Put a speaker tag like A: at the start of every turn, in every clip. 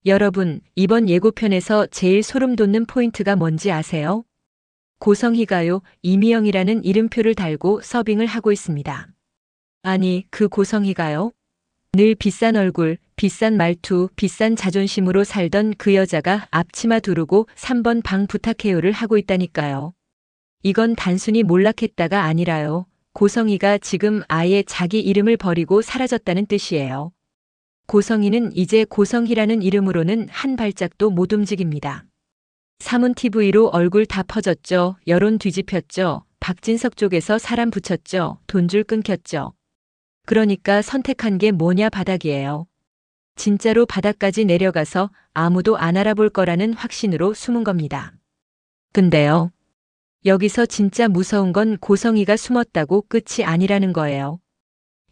A: 여러분, 이번 예고편에서 제일 소름 돋는 포인트가 뭔지 아세요? 고성희가요, 이미영이라는 이름표를 달고 서빙을 하고 있습니다. 아니, 그 고성희가요? 늘 비싼 얼굴, 비싼 말투, 비싼 자존심으로 살던 그 여자가 앞치마 두르고 3번 방 부탁해요를 하고 있다니까요. 이건 단순히 몰락했다가 아니라요. 고성희가 지금 아예 자기 이름을 버리고 사라졌다는 뜻이에요. 고성희는 이제 고성희라는 이름으로는 한 발짝도 못 움직입니다. 사문TV로 얼굴 다 퍼졌죠. 여론 뒤집혔죠. 박진석 쪽에서 사람 붙였죠. 돈줄 끊겼죠. 그러니까 선택한 게 뭐냐 바닥이에요. 진짜로 바닥까지 내려가서 아무도 안 알아볼 거라는 확신으로 숨은 겁니다. 근데요. 여기서 진짜 무서운 건 고성희가 숨었다고 끝이 아니라는 거예요.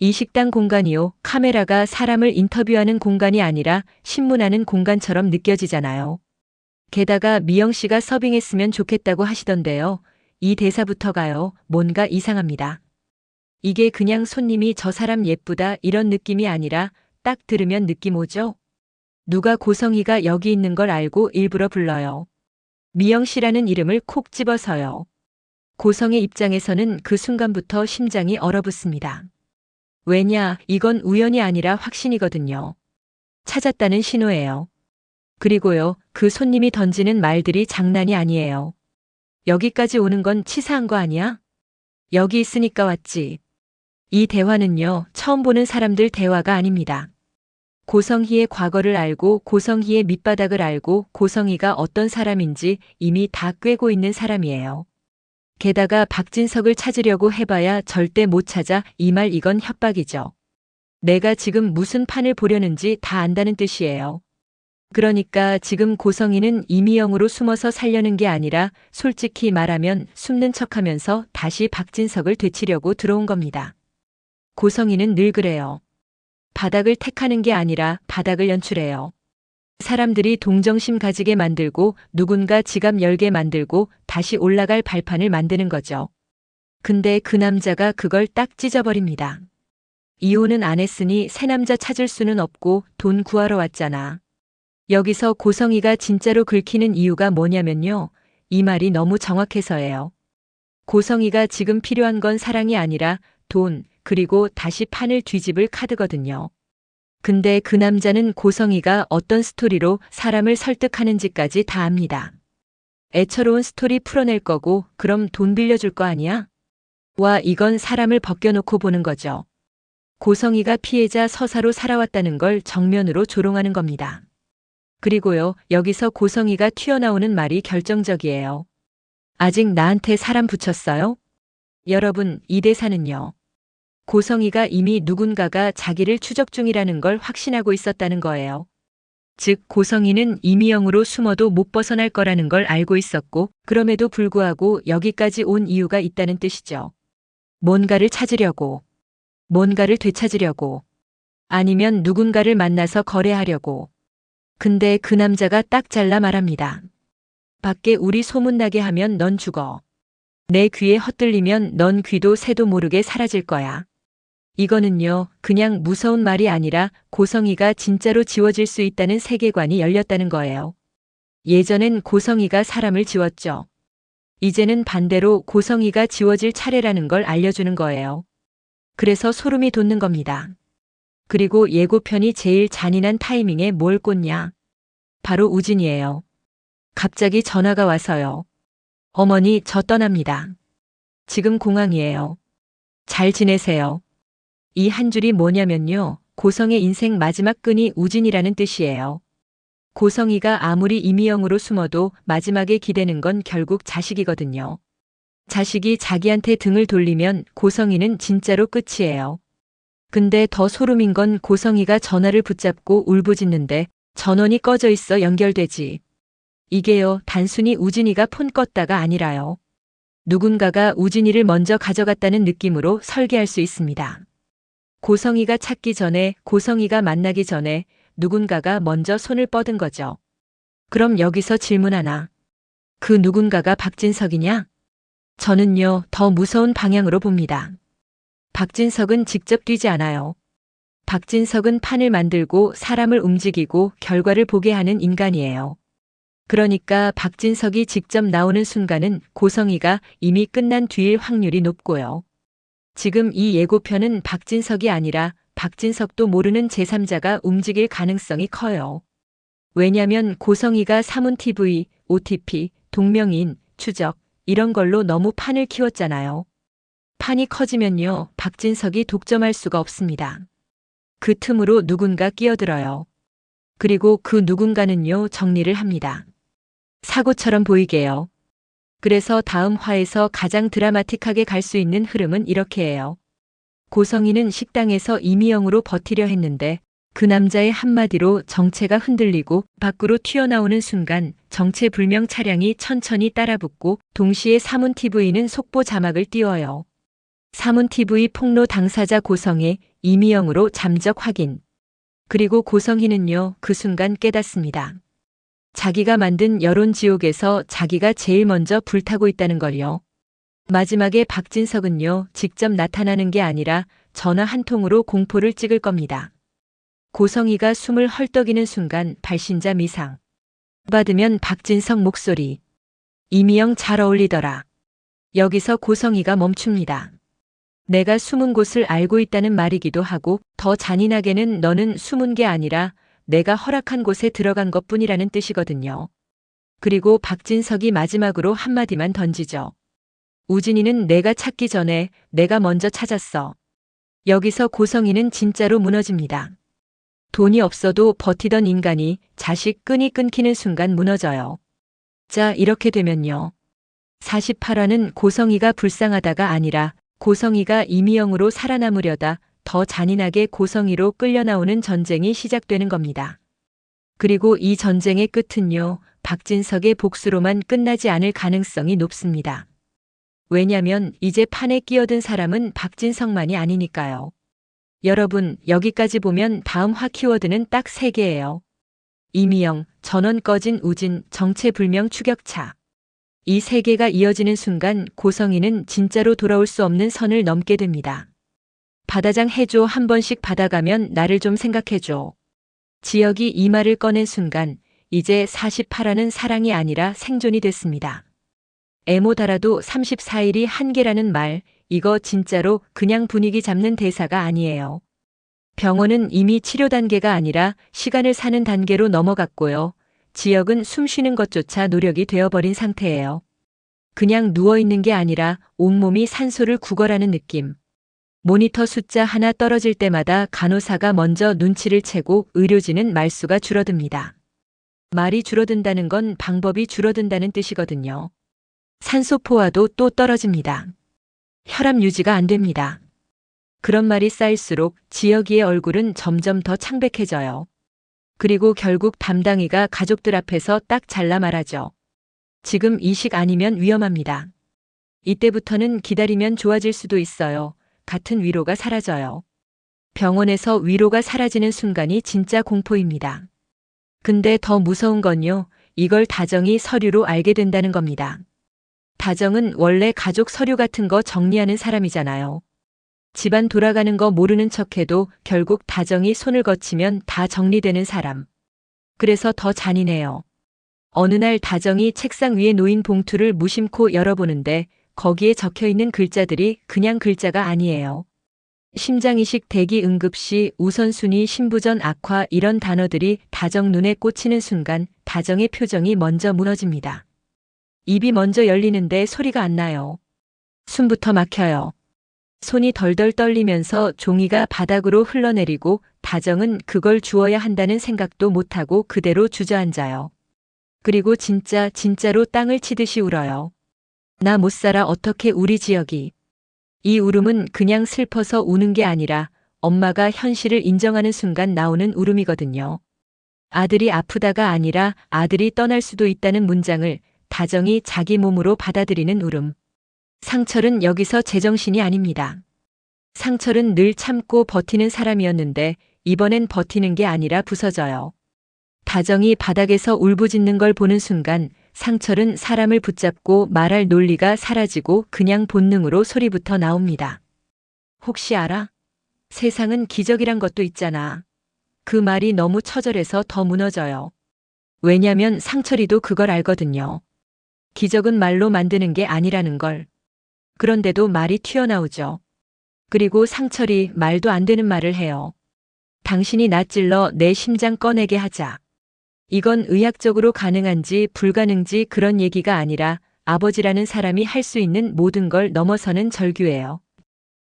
A: 이 식당 공간이요. 카메라가 사람을 인터뷰하는 공간이 아니라 신문하는 공간처럼 느껴지잖아요. 게다가 미영 씨가 서빙했으면 좋겠다고 하시던데요. 이 대사부터가요. 뭔가 이상합니다. 이게 그냥 손님이 저 사람 예쁘다 이런 느낌이 아니라 딱 들으면 느낌 오죠? 누가 고성희가 여기 있는 걸 알고 일부러 불러요. 미영 씨라는 이름을 콕 집어서요. 고성의 입장에서는 그 순간부터 심장이 얼어붙습니다. 왜냐, 이건 우연이 아니라 확신이거든요. 찾았다는 신호예요. 그리고요, 그 손님이 던지는 말들이 장난이 아니에요. 여기까지 오는 건 치사한 거 아니야? 여기 있으니까 왔지. 이 대화는요, 처음 보는 사람들 대화가 아닙니다. 고성희의 과거를 알고 고성희의 밑바닥을 알고 고성희가 어떤 사람인지 이미 다 꿰고 있는 사람이에요. 게다가 박진석을 찾으려고 해봐야 절대 못 찾아 이 말 이건 협박이죠. 내가 지금 무슨 판을 보려는지 다 안다는 뜻이에요. 그러니까 지금 고성희는 이미영으로 숨어서 살려는 게 아니라 솔직히 말하면 숨는 척하면서 다시 박진석을 되치려고 들어온 겁니다. 고성희는 늘 그래요. 바닥을 택하는 게 아니라 바닥을 연출해요. 사람들이 동정심 가지게 만들고 누군가 지갑 열게 만들고 다시 올라갈 발판을 만드는 거죠. 근데 그 남자가 그걸 딱 찢어버립니다. 이혼은 안 했으니 새 남자 찾을 수는 없고 돈 구하러 왔잖아. 여기서 고성희가 진짜로 긁히는 이유가 뭐냐면요. 이 말이 너무 정확해서예요. 고성희가 지금 필요한 건 사랑이 아니라 돈, 그리고 다시 판을 뒤집을 카드거든요. 근데 그 남자는 고성희가 어떤 스토리로 사람을 설득하는지까지 다 압니다. 애처로운 스토리 풀어낼 거고 그럼 돈 빌려줄 거 아니야? 와, 이건 사람을 벗겨놓고 보는 거죠. 고성희가 피해자 서사로 살아왔다는 걸 정면으로 조롱하는 겁니다. 그리고요, 여기서 고성희가 튀어나오는 말이 결정적이에요. 아직 나한테 사람 붙였어요? 여러분, 이 대사는요. 고성희가 이미 누군가가 자기를 추적 중이라는 걸 확신하고 있었다는 거예요. 즉, 고성희는 이미영으로 숨어도 못 벗어날 거라는 걸 알고 있었고, 그럼에도 불구하고 여기까지 온 이유가 있다는 뜻이죠. 뭔가를 찾으려고, 뭔가를 되찾으려고, 아니면 누군가를 만나서 거래하려고. 근데 그 남자가 딱 잘라 말합니다. 밖에 우리 소문나게 하면 넌 죽어. 내 귀에 헛들리면 넌 귀도 새도 모르게 사라질 거야. 이거는요, 그냥 무서운 말이 아니라 고성희가 진짜로 지워질 수 있다는 세계관이 열렸다는 거예요. 예전엔 고성희가 사람을 지웠죠. 이제는 반대로 고성희가 지워질 차례라는 걸 알려주는 거예요. 그래서 소름이 돋는 겁니다. 그리고 예고편이 제일 잔인한 타이밍에 뭘 꽂냐? 바로 우진이에요. 갑자기 전화가 와서요. 어머니, 저 떠납니다. 지금 공항이에요. 잘 지내세요. 이 한 줄이 뭐냐면요. 고성의 인생 마지막 끈이 우진이라는 뜻이에요. 고성희가 아무리 이미영으로 숨어도 마지막에 기대는 건 결국 자식이거든요. 자식이 자기한테 등을 돌리면 고성희는 진짜로 끝이에요. 근데 더 소름인 건 고성희가 전화를 붙잡고 울부짖는데 전원이 꺼져 있어 연결되지. 이게요, 단순히 우진이가 폰 껐다가 아니라요. 누군가가 우진이를 먼저 가져갔다는 느낌으로 설계할 수 있습니다. 고성희가 찾기 전에, 고성희가 만나기 전에 누군가가 먼저 손을 뻗은 거죠. 그럼 여기서 질문 하나. 그 누군가가 박진석이냐? 저는요, 더 무서운 방향으로 봅니다. 박진석은 직접 뛰지 않아요. 박진석은 판을 만들고 사람을 움직이고 결과를 보게 하는 인간이에요. 그러니까 박진석이 직접 나오는 순간은 고성희가 이미 끝난 뒤일 확률이 높고요. 지금 이 예고편은 박진석이 아니라 박진석도 모르는 제3자가 움직일 가능성이 커요. 왜냐면 고성희가 사문TV, OTP, 동명이인, 추적 이런 걸로 너무 판을 키웠잖아요. 판이 커지면요, 박진석이 독점할 수가 없습니다. 그 틈으로 누군가 끼어들어요. 그리고 그 누군가는요, 정리를 합니다. 사고처럼 보이게요. 그래서 다음 화에서 가장 드라마틱하게 갈 수 있는 흐름은 이렇게 해요. 고성희는 식당에서 이미영으로 버티려 했는데 그 남자의 한마디로 정체가 흔들리고 밖으로 튀어나오는 순간 정체불명 차량이 천천히 따라붙고 동시에 사문TV는 속보 자막을 띄워요. 사문TV 폭로 당사자 고성희, 이미영으로 잠적 확인. 그리고 고성희는요, 그 순간 깨닫습니다. 자기가 만든 여론지옥에서 자기가 제일 먼저 불타고 있다는 걸요. 마지막에 박진석은요, 직접 나타나는 게 아니라 전화 한 통으로 공포를 찍을 겁니다. 고성희가 숨을 헐떡이는 순간 발신자 미상. 받으면 박진석 목소리. 이미영 잘 어울리더라. 여기서 고성희가 멈춥니다. 내가 숨은 곳을 알고 있다는 말이기도 하고 더 잔인하게는 너는 숨은 게 아니라 내가 허락한 곳에 들어간 것뿐이라는 뜻이거든요. 그리고 박진석이 마지막으로 한마디만 던지죠. 우진이는 내가 찾기 전에 내가 먼저 찾았어. 여기서 고성희는 진짜로 무너집니다. 돈이 없어도 버티던 인간이 자식 끈이 끊기는 순간 무너져요. 자, 이렇게 되면요. 48화는 고성희가 불쌍하다가 아니라 고성희가 이미영으로 살아남으려다 더 잔인하게 고성희로 끌려나오는 전쟁이 시작되는 겁니다. 그리고 이 전쟁의 끝은요, 박진석의 복수로만 끝나지 않을 가능성이 높습니다. 왜냐면 이제 판에 끼어든 사람은 박진석만이 아니니까요. 여러분, 여기까지 보면 다음 화 키워드는 딱 3개예요. 이미영, 전원 꺼진 우진, 정체불명 추격차. 이 3개가 이어지는 순간 고성희는 진짜로 돌아올 수 없는 선을 넘게 됩니다. 바다장 해줘 한 번씩 받아가면 나를 좀 생각해줘. 지역이 이 말을 꺼낸 순간 이제 48화는 사랑이 아니라 생존이 됐습니다. 에모 달아도 34일이 한계라는 말, 이거 진짜로 그냥 분위기 잡는 대사가 아니에요. 병원은 이미 치료 단계가 아니라 시간을 사는 단계로 넘어갔고요. 지역은 숨 쉬는 것조차 노력이 되어버린 상태예요. 그냥 누워있는 게 아니라 온몸이 산소를 구걸하는 느낌. 모니터 숫자 하나 떨어질 때마다 간호사가 먼저 눈치를 채고 의료진은 말수가 줄어듭니다. 말이 줄어든다는 건 방법이 줄어든다는 뜻이거든요. 산소 포화도 또 떨어집니다. 혈압 유지가 안 됩니다. 그런 말이 쌓일수록 지역이의 얼굴은 점점 더 창백해져요. 그리고 결국 담당이가 가족들 앞에서 딱 잘라 말하죠. 지금 이 식 아니면 위험합니다. 이때부터는 기다리면 좋아질 수도 있어요. 같은 위로가 사라져요. 병원에서 위로가 사라지는 순간이 진짜 공포입니다. 근데 더 무서운 건요, 이걸 다정이 서류로 알게 된다는 겁니다. 다정은 원래 가족 서류 같은 거 정리하는 사람이잖아요. 집안 돌아가는 거 모르는 척해도 결국 다정이 손을 거치면 다 정리되는 사람. 그래서 더 잔인해요. 어느 날 다정이 책상 위에 놓인 봉투를 무심코 열어보는데 거기에 적혀있는 글자들이 그냥 글자가 아니에요. 심장이식 대기 응급시 우선순위 신부전 악화 이런 단어들이 다정 눈에 꽂히는 순간 다정의 표정이 먼저 무너집니다. 입이 먼저 열리는데 소리가 안 나요. 숨부터 막혀요. 손이 덜덜 떨리면서 종이가 바닥으로 흘러내리고 다정은 그걸 주워야 한다는 생각도 못하고 그대로 주저앉아요. 그리고 진짜로 땅을 치듯이 울어요. 나 못 살아 어떻게 우리 지역이. 이 울음은 그냥 슬퍼서 우는 게 아니라 엄마가 현실을 인정하는 순간 나오는 울음이거든요. 아들이 아프다가 아니라 아들이 떠날 수도 있다는 문장을 다정이 자기 몸으로 받아들이는 울음. 상철은 여기서 제정신이 아닙니다. 상철은 늘 참고 버티는 사람이었는데 이번엔 버티는 게 아니라 부서져요. 다정이 바닥에서 울부짖는 걸 보는 순간 상철은 사람을 붙잡고 말할 논리가 사라지고 그냥 본능으로 소리부터 나옵니다. 혹시 알아? 세상은 기적이란 것도 있잖아. 그 말이 너무 처절해서 더 무너져요. 왜냐면 상철이도 그걸 알거든요. 기적은 말로 만드는 게 아니라는 걸. 그런데도 말이 튀어나오죠. 그리고 상철이 말도 안 되는 말을 해요. 당신이 나 찔러 내 심장 꺼내게 하자. 이건 의학적으로 가능한지 불가능지 그런 얘기가 아니라 아버지라는 사람이 할 수 있는 모든 걸 넘어서는 절규예요.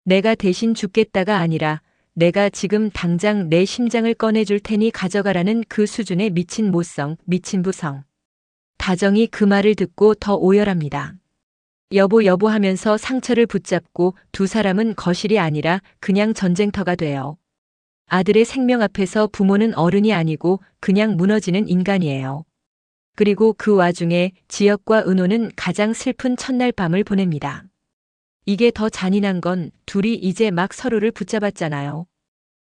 A: 내가 대신 죽겠다가 아니라 내가 지금 당장 내 심장을 꺼내줄 테니 가져가라는 그 수준의 미친 모성, 미친 부성. 다정이 그 말을 듣고 더 오열합니다. 여보 여보 하면서 상처를 붙잡고 두 사람은 거실이 아니라 그냥 전쟁터가 돼요. 아들의 생명 앞에서 부모는 어른이 아니고 그냥 무너지는 인간이에요. 그리고 그 와중에 지혁과 은호는 가장 슬픈 첫날 밤을 보냅니다. 이게 더 잔인한 건 둘이 이제 막 서로를 붙잡았잖아요.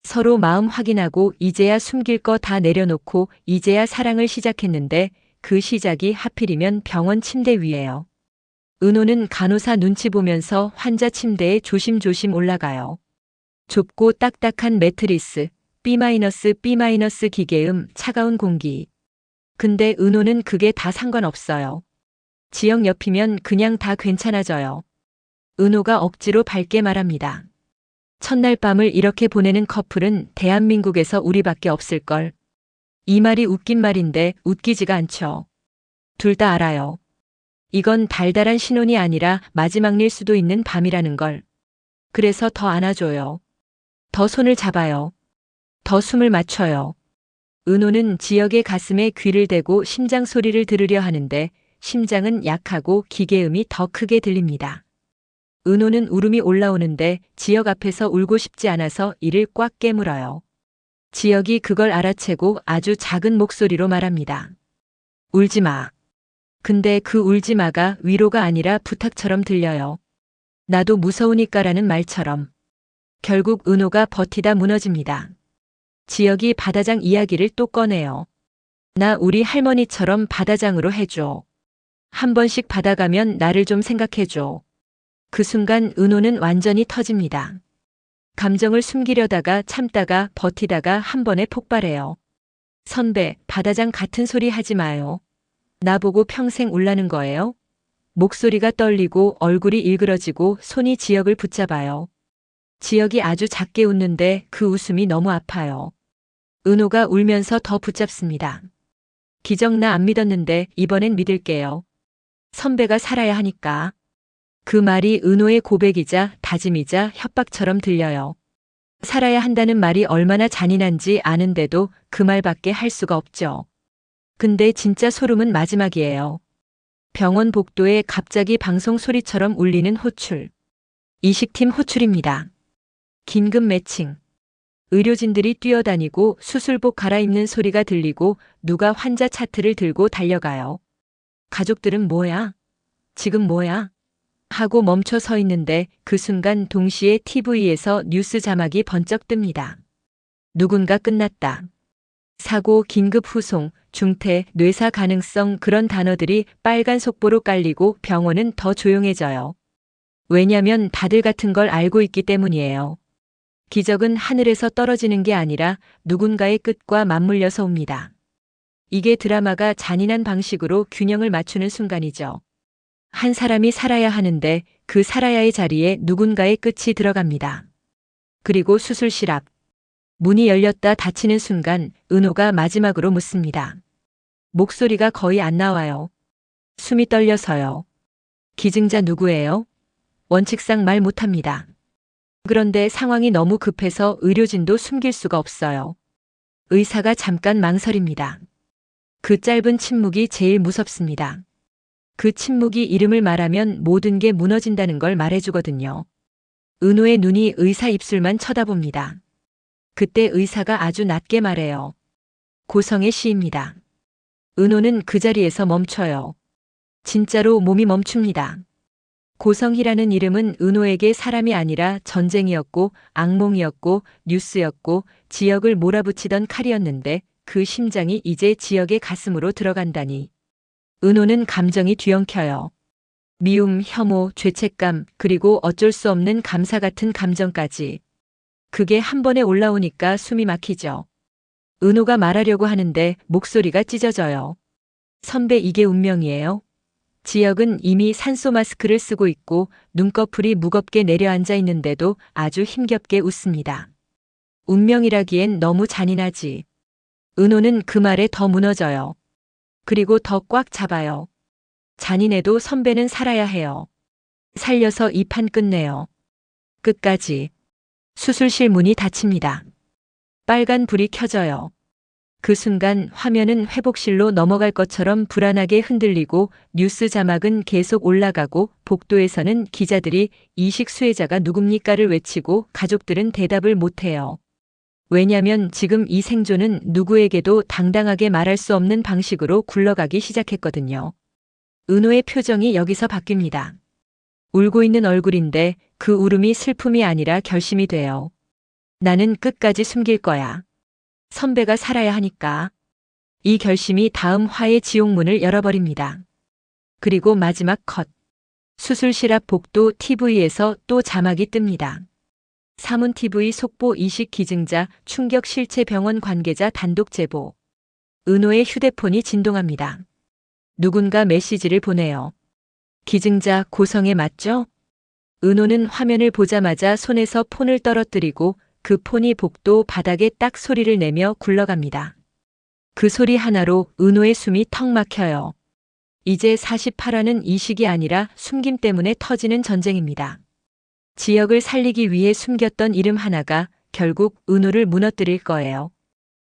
A: 서로 마음 확인하고 이제야 숨길 거 다 내려놓고 이제야 사랑을 시작했는데 그 시작이 하필이면 병원 침대 위예요. 은호는 간호사 눈치 보면서 환자 침대에 조심조심 올라가요. 좁고 딱딱한 매트리스, B- B- 기계음, 차가운 공기. 근데 은호는 그게 다 상관없어요. 지영 옆이면 그냥 다 괜찮아져요. 은호가 억지로 밝게 말합니다. 첫날 밤을 이렇게 보내는 커플은 대한민국에서 우리밖에 없을걸. 이 말이 웃긴 말인데 웃기지가 않죠. 둘 다 알아요. 이건 달달한 신혼이 아니라 마지막일 수도 있는 밤이라는 걸. 그래서 더 안아줘요. 더 손을 잡아요. 더 숨을 맞춰요. 은호는 지역의 가슴에 귀를 대고 심장 소리를 들으려 하는데 심장은 약하고 기계음이 더 크게 들립니다. 은호는 울음이 올라오는데 지역 앞에서 울고 싶지 않아서 이를 꽉 깨물어요. 지역이 그걸 알아채고 아주 작은 목소리로 말합니다. 울지 마. 근데 그 울지 마가 위로가 아니라 부탁처럼 들려요. 나도 무서우니까라는 말처럼. 결국 은호가 버티다 무너집니다. 지역이 바다장 이야기를 또 꺼내요. 나 우리 할머니처럼 바다장으로 해줘. 한 번씩 바다 가면 나를 좀 생각해줘. 그 순간 은호는 완전히 터집니다. 감정을 숨기려다가 참다가 버티다가 한 번에 폭발해요. 선배, 바다장 같은 소리 하지 마요. 나보고 평생 울라는 거예요? 목소리가 떨리고 얼굴이 일그러지고 손이 지역을 붙잡아요. 지역이 아주 작게 웃는데 그 웃음이 너무 아파요. 은호가 울면서 더 붙잡습니다. 기적 나 안 믿었는데 이번엔 믿을게요. 선배가 살아야 하니까. 그 말이 은호의 고백이자 다짐이자 협박처럼 들려요. 살아야 한다는 말이 얼마나 잔인한지 아는데도 그 말밖에 할 수가 없죠. 근데 진짜 소름은 마지막이에요. 병원 복도에 갑자기 방송 소리처럼 울리는 호출. 이식팀 호출입니다. 긴급 매칭. 의료진들이 뛰어다니고 수술복 갈아입는 소리가 들리고 누가 환자 차트를 들고 달려가요. 가족들은 뭐야? 지금 뭐야? 하고 멈춰 서 있는데 그 순간 동시에 TV에서 뉴스 자막이 번쩍 뜹니다. 누군가 끝났다. 사고, 긴급 후송, 중태, 뇌사 가능성 그런 단어들이 빨간 속보로 깔리고 병원은 더 조용해져요. 왜냐면 다들 같은 걸 알고 있기 때문이에요. 기적은 하늘에서 떨어지는 게 아니라 누군가의 끝과 맞물려서 옵니다. 이게 드라마가 잔인한 방식으로 균형을 맞추는 순간이죠. 한 사람이 살아야 하는데 그 살아야의 자리에 누군가의 끝이 들어갑니다. 그리고 수술실 앞. 문이 열렸다 닫히는 순간 은호가 마지막으로 묻습니다. 목소리가 거의 안 나와요. 숨이 떨려서요. 기증자 누구예요? 원칙상 말 못합니다. 그런데 상황이 너무 급해서 의료진도 숨길 수가 없어요. 의사가 잠깐 망설입니다. 그 짧은 침묵이 제일 무섭습니다. 그 침묵이 이름을 말하면 모든 게 무너진다는 걸 말해주거든요. 은호의 눈이 의사 입술만 쳐다봅니다. 그때 의사가 아주 낮게 말해요. 고성의 시입니다. 은호는 그 자리에서 멈춰요. 진짜로 몸이 멈춥니다. 고성희라는 이름은 은호에게 사람이 아니라 전쟁이었고 악몽이었고 뉴스였고 지역을 몰아붙이던 칼이었는데 그 심장이 이제 지역의 가슴으로 들어간다니. 은호는 감정이 뒤엉켜요. 미움, 혐오, 죄책감, 그리고 어쩔 수 없는 감사 같은 감정까지. 그게 한 번에 올라오니까 숨이 막히죠. 은호가 말하려고 하는데 목소리가 찢어져요. 선배, 이게 운명이에요. 지혁은 이미 산소 마스크를 쓰고 있고 눈꺼풀이 무겁게 내려앉아 있는데도 아주 힘겹게 웃습니다. 운명이라기엔 너무 잔인하지. 은호는 그 말에 더 무너져요. 그리고 더 꽉 잡아요. 잔인해도 선배는 살아야 해요. 살려서 이 판 끝내요. 끝까지. 수술실 문이 닫힙니다. 빨간 불이 켜져요. 그 순간 화면은 회복실로 넘어갈 것처럼 불안하게 흔들리고 뉴스 자막은 계속 올라가고 복도에서는 기자들이 이식 수혜자가 누굽니까를 외치고 가족들은 대답을 못해요. 왜냐면 지금 이 생존은 누구에게도 당당하게 말할 수 없는 방식으로 굴러가기 시작했거든요. 은호의 표정이 여기서 바뀝니다. 울고 있는 얼굴인데 그 울음이 슬픔이 아니라 결심이 돼요. 나는 끝까지 숨길 거야. 선배가 살아야 하니까. 이 결심이 다음 화의 지옥문을 열어버립니다. 그리고 마지막 컷. 수술실 앞 복도 TV에서 또 자막이 뜹니다. 사문 TV 속보 이식 기증자 충격 실체 병원 관계자 단독 제보. 은호의 휴대폰이 진동합니다. 누군가 메시지를 보내요. 기증자 고성애 맞죠? 은호는 화면을 보자마자 손에서 폰을 떨어뜨리고 그 폰이 복도 바닥에 딱 소리를 내며 굴러갑니다. 그 소리 하나로 은호의 숨이 턱 막혀요. 이제 48화는 이식이 아니라 숨김 때문에 터지는 전쟁입니다. 지역을 살리기 위해 숨겼던 이름 하나가 결국 은호를 무너뜨릴 거예요.